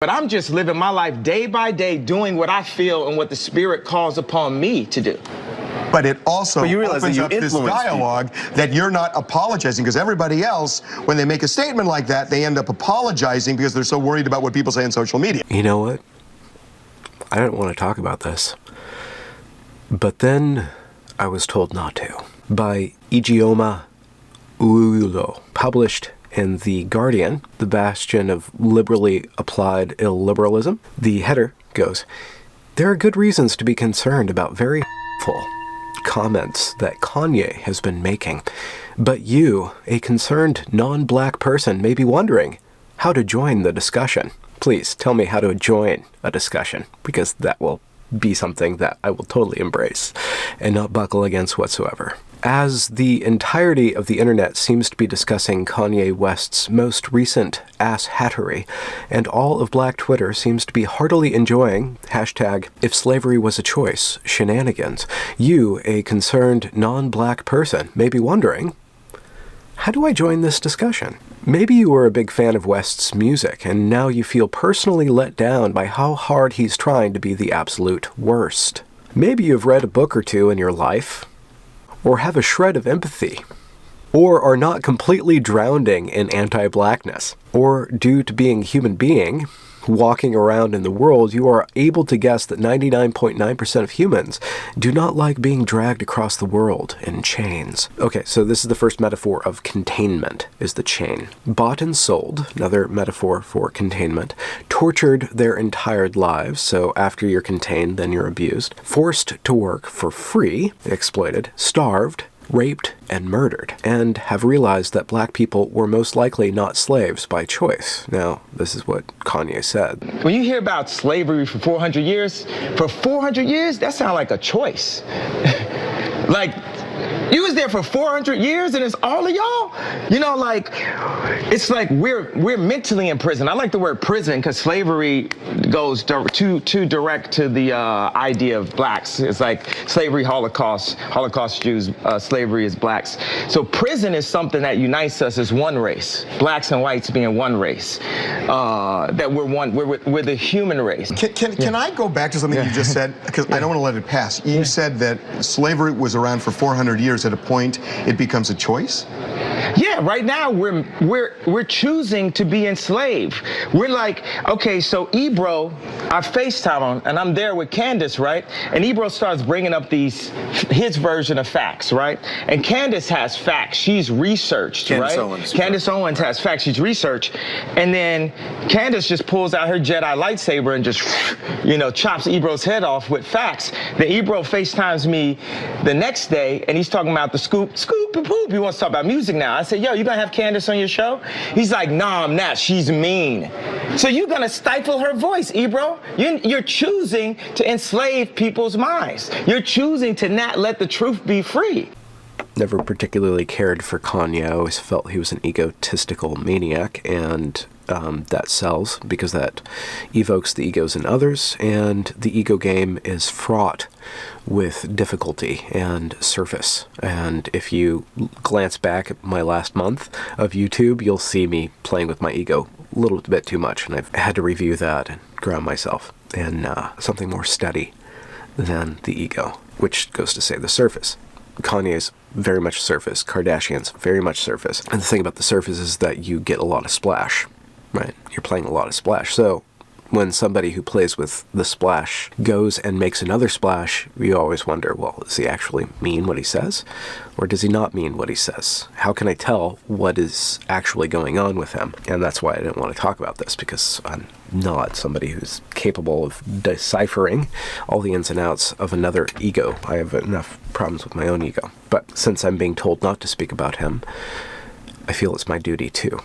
But I'm just living my life day by day, doing what I feel and what the Spirit calls upon me to do. But it also opens up this dialogue that you're not apologizing, because everybody else, when they make a statement like that, they end up apologizing because they're so worried about what people say on social media. You know what? I don't want to talk about this. But then I was told not to. By Ijeoma Ulo, published in The Guardian, the bastion of liberally applied illiberalism. The header goes, "There are good reasons to be concerned about very full comments that Kanye has been making. But you, a concerned non-black person, may be wondering how to join the discussion. Please tell me how to join a discussion, because that will be something that I will totally embrace and not buckle against whatsoever." As the entirety of the internet seems to be discussing Kanye West's most recent ass-hattery, and all of Black Twitter seems to be heartily enjoying #if slavery was a choice shenanigans, you, a concerned non-black person, may be wondering, how do I join this discussion? Maybe you were a big fan of West's music, and now you feel personally let down by how hard he's trying to be the absolute worst. Maybe you've read a book or two in your life, or have a shred of empathy, or are not completely drowning in anti-blackness, or due to being a human being, walking around in the world, you are able to guess that 99.9% of humans do not like being dragged across the world in chains. Okay, so this is the first metaphor of containment, is the chain. Bought and sold, another metaphor for containment. Tortured their entire lives, so after you're contained, then you're abused. Forced to work for free, exploited. Starved, raped, and murdered, and have realized that black people were most likely not slaves by choice. Now, this is what Kanye said. When you hear about slavery for 400 years, that sounds like a choice. Like, you was there for 400 years and it's all of y'all? You know, like, it's like we're mentally in prison. I like the word prison because slavery goes too direct to the idea of blacks. It's like slavery, Holocaust Jews, slavery is blacks. So prison is something that unites us as one race, blacks and whites being one race. That we're the human race. Can I go back to something you just said? Because I don't want to let it pass. You said that slavery was around for 400 years. At a point, it becomes a choice? Yeah, right now we're choosing to be enslaved. We're like, okay, so Ebro, I FaceTime him, and I'm there with Candace, right? And Ebro starts bringing up his version of facts, right? And Candace has facts. She's researched, right? Candace Owens has facts. She's researched. And then Candace just pulls out her Jedi lightsaber and just, chops Ebro's head off with facts. Then Ebro FaceTimes me the next day, and he's talking about the scoop and poop. He wants to talk about music now. I said, yo, you gonna have Candace on your show? He's like, nah, I'm not. She's mean. So you're gonna stifle her voice, Ebro. You're choosing to enslave people's minds. You're choosing to not let the truth be free. Never particularly cared for Kanye. I always felt he was an egotistical maniac, and that sells because that evokes the egos in others, and the ego game is fraught with difficulty and surface. And if you glance back at my last month of YouTube, you'll see me playing with my ego a little bit too much, and I've had to review that and ground myself in something more steady than the ego, which goes to say the surface. Kanye's very much surface, Kardashians very much surface. And the thing about the surface is that you get a lot of splash, right? You're playing a lot of splash. So when somebody who plays with the splash goes and makes another splash, you always wonder, well, does he actually mean what he says? Or does he not mean what he says? How can I tell what is actually going on with him? And that's why I didn't want to talk about this, because I'm not somebody who's capable of deciphering all the ins and outs of another ego. I have enough problems with my own ego. But since I'm being told not to speak about him, I feel it's my duty too.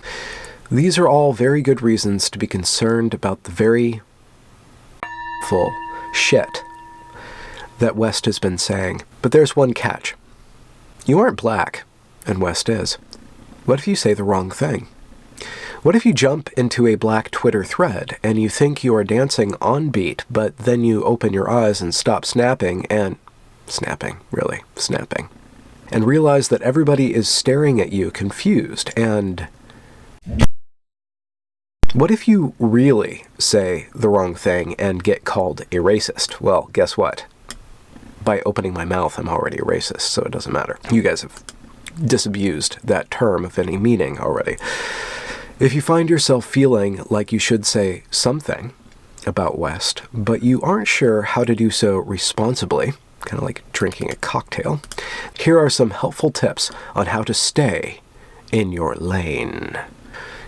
These are all very good reasons to be concerned about the very full shit that West has been saying. But there's one catch. You aren't black, and West is. What if you say the wrong thing? What if you jump into a black Twitter thread and you think you are dancing on beat, but then you open your eyes and stop snapping, and snapping, and realize that everybody is staring at you confused and What if you really say the wrong thing and get called a racist? Well, guess what? By opening my mouth, I'm already a racist, so it doesn't matter. You guys have disabused that term of any meaning already. If you find yourself feeling like you should say something about West, but you aren't sure how to do so responsibly, kind of like drinking a cocktail, here are some helpful tips on how to stay in your lane.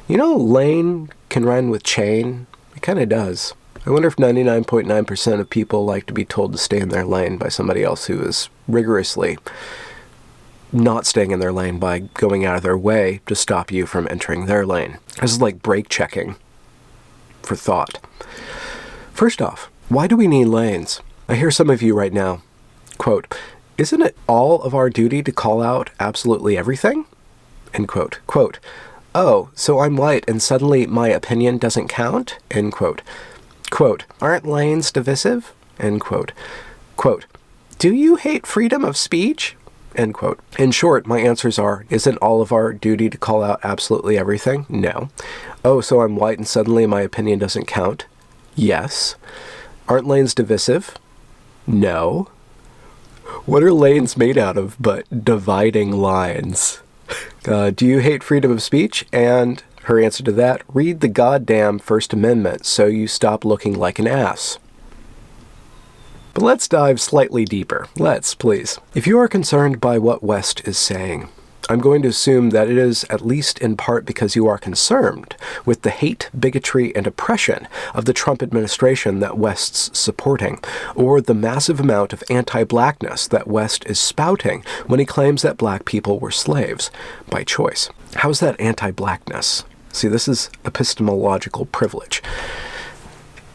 You know, lane can rhyme with chain. It kind of does. I wonder if 99.9% of people like to be told to stay in their lane by somebody else who is rigorously not staying in their lane by going out of their way to stop you from entering their lane. This is like brake checking for thought. First off, why do we need lanes? I hear some of you right now, quote, "Isn't it all of our duty to call out absolutely everything?" End quote. Quote, "Oh, so I'm white and suddenly my opinion doesn't count?" End quote. Quote, "Aren't lanes divisive?" End quote. Quote, "Do you hate freedom of speech?" End quote. In short, my answers are, isn't all of our duty to call out absolutely everything? No. Oh, so I'm white and suddenly my opinion doesn't count? Yes. Aren't lanes divisive? No. What are lanes made out of but dividing lines? Do you hate freedom of speech? And her answer to that, read the goddamn First Amendment so you stop looking like an ass. But let's dive slightly deeper. Let's, please. If you are concerned by what West is saying, I'm going to assume that it is at least in part because you are concerned with the hate, bigotry, and oppression of the Trump administration that West's supporting, or the massive amount of anti-blackness that West is spouting when he claims that black people were slaves by choice. How's that anti-blackness? See, this is epistemological privilege.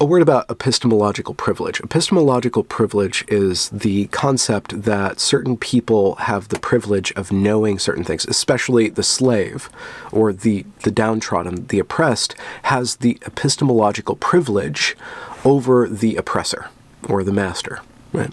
A word about epistemological privilege. Epistemological privilege is the concept that certain people have the privilege of knowing certain things, especially the slave or the downtrodden, the oppressed, has the epistemological privilege over the oppressor or the master. Right.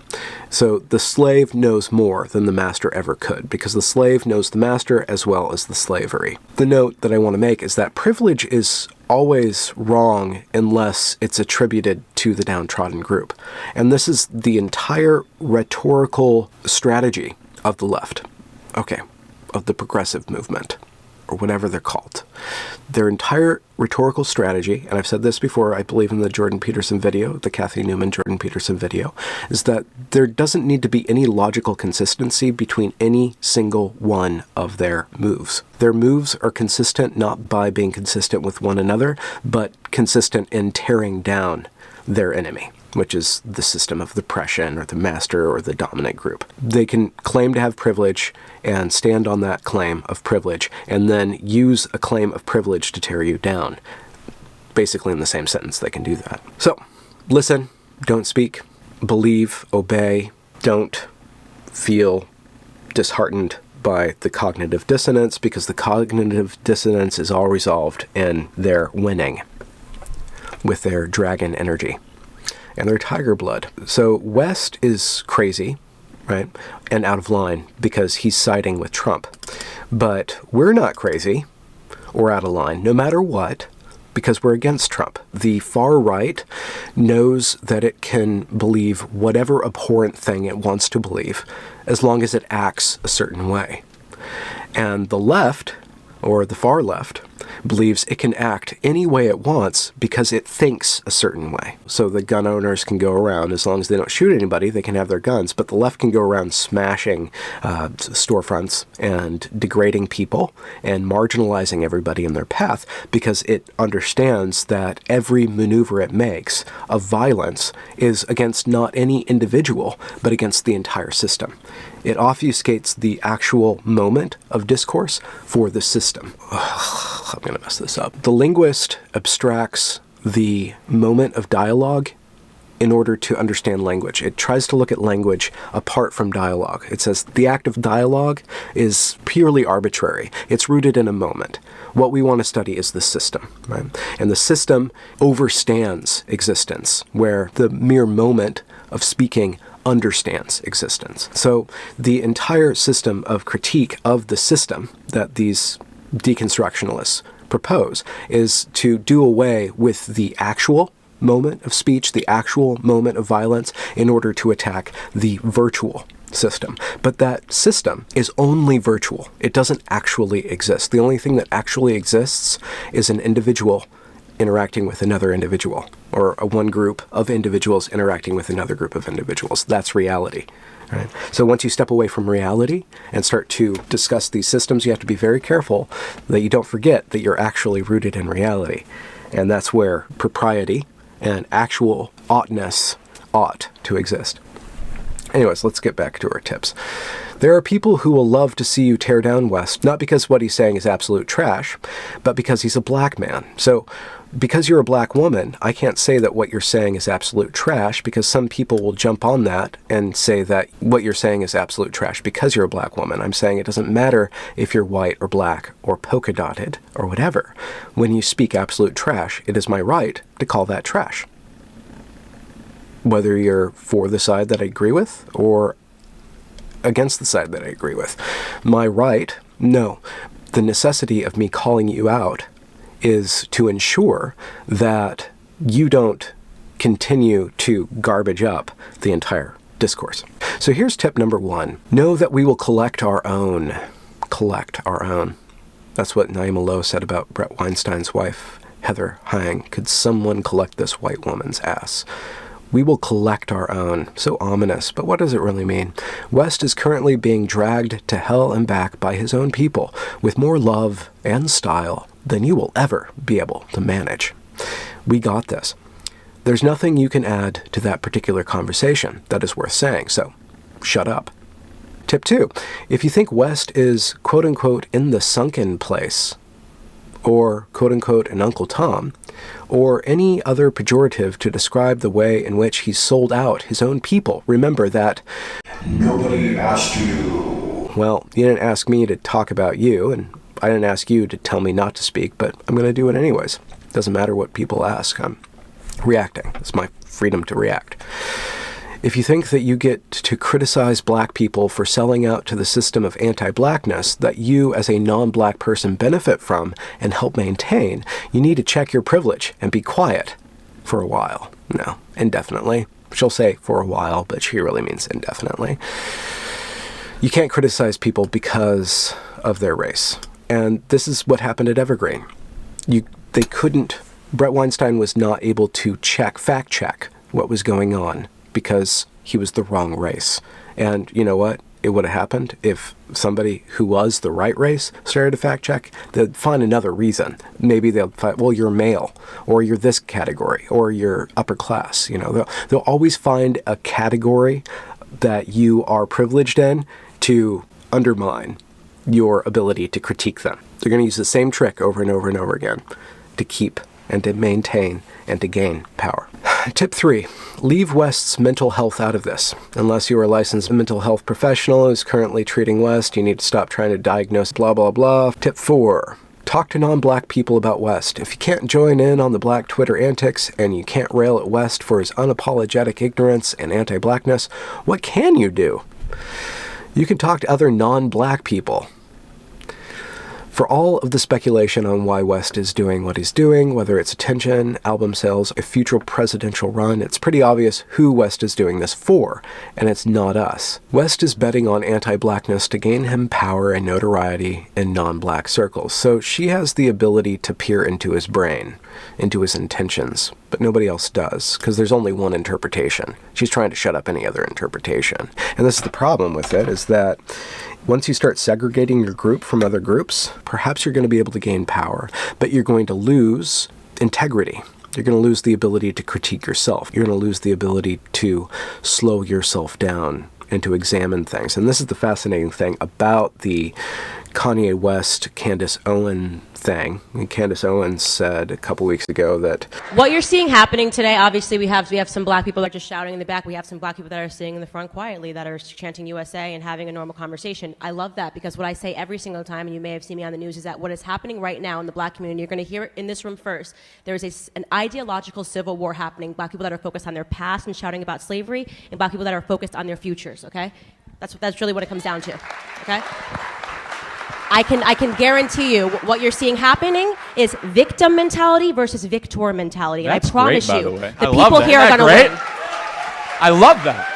So the slave knows more than the master ever could, because the slave knows the master as well as the slavery. The note that I want to make is that privilege is always wrong unless it's attributed to the downtrodden group. And this is the entire rhetorical strategy of the left. Okay, of the progressive movement, or whatever they're called. Their entire rhetorical strategy, and I've said this before, I believe in the Jordan Peterson video, the Kathy Newman Jordan Peterson video, is that there doesn't need to be any logical consistency between any single one of their moves. Their moves are consistent not by being consistent with one another, but consistent in tearing down their enemy, which is the system of oppression or the master or the dominant group. They can claim to have privilege and stand on that claim of privilege and then use a claim of privilege to tear you down. Basically in the same sentence, they can do that. So, listen, don't speak, believe, obey, don't feel disheartened by the cognitive dissonance, because the cognitive dissonance is all resolved in their winning with their dragon energy and their tiger blood. So West is crazy, right, and out of line because he's siding with Trump. But we're not crazy or out of line, no matter what, because we're against Trump. The far right knows that it can believe whatever abhorrent thing it wants to believe, as long as it acts a certain way. And the left, or the far left, believes it can act any way it wants because it thinks a certain way. So the gun owners can go around, as long as they don't shoot anybody, they can have their guns. But the left can go around smashing storefronts and degrading people and marginalizing everybody in their path because it understands that every maneuver it makes of violence is against not any individual, but against the entire system. It obfuscates the actual moment of discourse for the system. Ugh, I'm going to mess this up. The linguist abstracts the moment of dialogue in order to understand language. It tries to look at language apart from dialogue. It says the act of dialogue is purely arbitrary. It's rooted in a moment. What we want to study is the system, right? And the system overstands existence, where the mere moment of speaking understands existence. So the entire system of critique of the system that these deconstructionalists propose, is to do away with the actual moment of speech, the actual moment of violence, in order to attack the virtual system. But that system is only virtual. It doesn't actually exist. The only thing that actually exists is an individual interacting with another individual, or one group of individuals interacting with another group of individuals. That's reality. Right? So once you step away from reality and start to discuss these systems, you have to be very careful that you don't forget that you're actually rooted in reality. And that's where propriety and actual oughtness ought to exist. Anyways, let's get back to our tips. There are people who will love to see you tear down West, not because what he's saying is absolute trash, but because he's a black man. So because you're a black woman, I can't say that what you're saying is absolute trash, because some people will jump on that and say that what you're saying is absolute trash because you're a black woman. I'm saying it doesn't matter if you're white or black or polka dotted or whatever. When you speak absolute trash, it is my right to call that trash. Whether you're for the side that I agree with or against the side that I agree with. My right? No. The necessity of me calling you out is to ensure that you don't continue to garbage up the entire discourse. So here's tip number 1. Know that we will collect our own. Collect our own. That's what Naima Lowe said about Brett Weinstein's wife, Heather Hang. Could someone collect this white woman's ass? We will collect our own. So ominous, but what does it really mean? West is currently being dragged to hell and back by his own people with more love and style than you will ever be able to manage. We got this. There's nothing you can add to that particular conversation that is worth saying, so shut up. Tip 2, if you think West is quote-unquote in the sunken place, or quote-unquote an Uncle Tom, or any other pejorative to describe the way in which he sold out his own people, remember that nobody asked you. Well, you didn't ask me to talk about you, and I didn't ask you to tell me not to speak, but I'm going to do it anyways. Doesn't matter what people ask. I'm reacting. It's my freedom to react. If you think that you get to criticize black people for selling out to the system of anti-blackness that you as a non-black person benefit from and help maintain, you need to check your privilege and be quiet for a while. No, indefinitely. She'll say for a while, but she really means indefinitely. You can't criticize people because of their race. And this is what happened at Evergreen. Brett Weinstein was not able to fact check what was going on because he was the wrong race. And you know what? It would have happened if somebody who was the right race started to fact check. They'd find another reason. Maybe they'll find, well, you're male, or you're this category, or you're upper class. You know, they'll always find a category that you are privileged in to undermine your ability to critique them. They're going to use the same trick over and over and over again to keep and to maintain and to gain power. Tip 3, leave West's mental health out of this. Unless you are a licensed mental health professional who's currently treating West, you need to stop trying to diagnose blah, blah, blah. Tip 4, talk to non-black people about West. If you can't join in on the black Twitter antics and you can't rail at West for his unapologetic ignorance and anti-blackness, what can you do? You can talk to other non-black people. For all of the speculation on why West is doing what he's doing, whether it's attention, album sales, a future presidential run, it's pretty obvious who West is doing this for, and it's not us. West is betting on anti-blackness to gain him power and notoriety in non-black circles, so she has the ability to peer into his brain, into his intentions, but nobody else does, because there's only one interpretation. She's trying to shut up any other interpretation. And this is the problem with it, is that once you start segregating your group from other groups, perhaps you're going to be able to gain power, but you're going to lose integrity. You're going to lose the ability to critique yourself. You're going to lose the ability to slow yourself down and to examine things. And this is the fascinating thing about the Kanye West, Candace Owen thing. And Candace Owens said a couple weeks ago that what you're seeing happening today, obviously we have some black people that are just shouting in the back. We have some black people that are sitting in the front quietly that are chanting USA and having a normal conversation. I love that, because what I say every single time, and you may have seen me on the news, is that what is happening right now in the black community, you're going to hear it in this room first. There is an ideological civil war happening. Black people that are focused on their past and shouting about slavery, and black people that are focused on their futures, okay? That's really what it comes down to, okay? I can guarantee you what you're seeing happening is victim mentality versus victor mentality. And That's I promise great, you, by the way. the people here are going to win. I love that.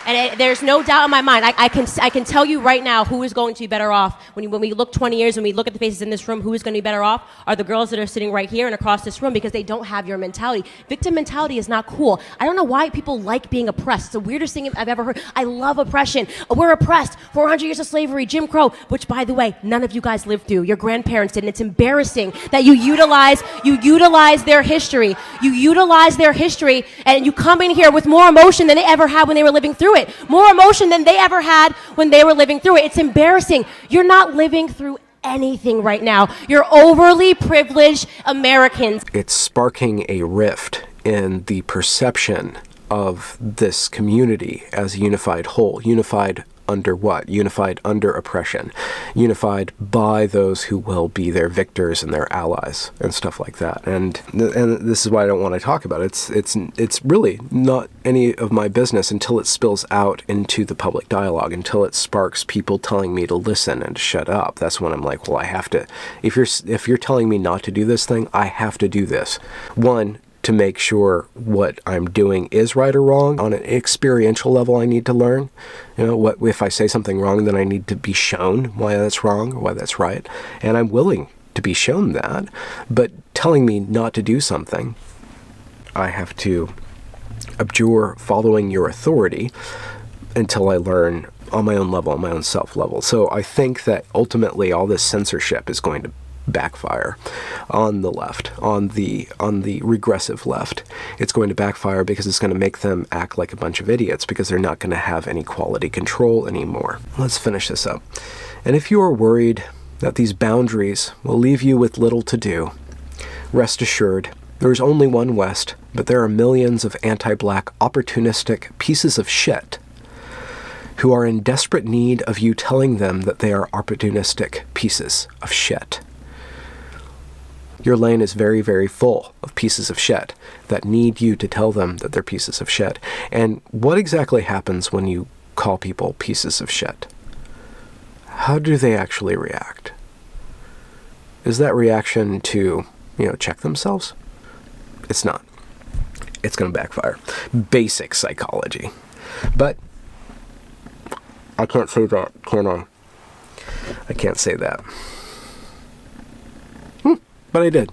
And there's no doubt in my mind. I can tell you right now who is going to be better off when we look 20 years, when we look at the faces in this room, who is going to be better off are the girls that are sitting right here and across this room, because they don't have your mentality. Victim mentality is not cool. I don't know why people like being oppressed. It's the weirdest thing I've ever heard. I love oppression. We're oppressed. 400 years of slavery, Jim Crow, which, by the way, none of you guys lived through. Your grandparents did, and it's embarrassing that you utilize their history. You utilize their history, and you come in here with more emotion than they ever had when they were living through it. More emotion than they ever had when they were living through it. It's embarrassing. You're not living through anything right now. You're overly privileged Americans. It's sparking a rift in the perception of this community as a unified whole. Unified under what? Unified under oppression. Unified by those who will be their victors and their allies and stuff like that. And this is why I don't want to talk about it. It's really not any of my business until it spills out into the public dialogue, until it sparks people telling me to listen and to shut up. That's when I'm like, well, I have to. If you're telling me not to do this thing, I have to do this. One, to make sure what I'm doing is right or wrong. On an experiential level, I need to learn. What if I say something wrong, then I need to be shown why that's wrong or why that's right. And I'm willing to be shown that. But telling me not to do something, I have to abjure following your authority until I learn on my own level, on my own self level. So I think that ultimately all this censorship is going to backfire on the left, on the regressive left. It's going to backfire because it's going to make them act like a bunch of idiots, because they're not going to have any quality control anymore. Let's finish this up. And if you are worried that these boundaries will leave you with little to do, rest assured, there is only one West, but there are millions of anti-black opportunistic pieces of shit who are in desperate need of you telling them that they are opportunistic pieces of shit. Your lane is very, very full of pieces of shit that need you to tell them that they're pieces of shit. And what exactly happens when you call people pieces of shit? How do they actually react? Is that reaction to, check themselves? It's not. It's going to backfire. Basic psychology. But I can't say that, can I? I can't say that. But I did.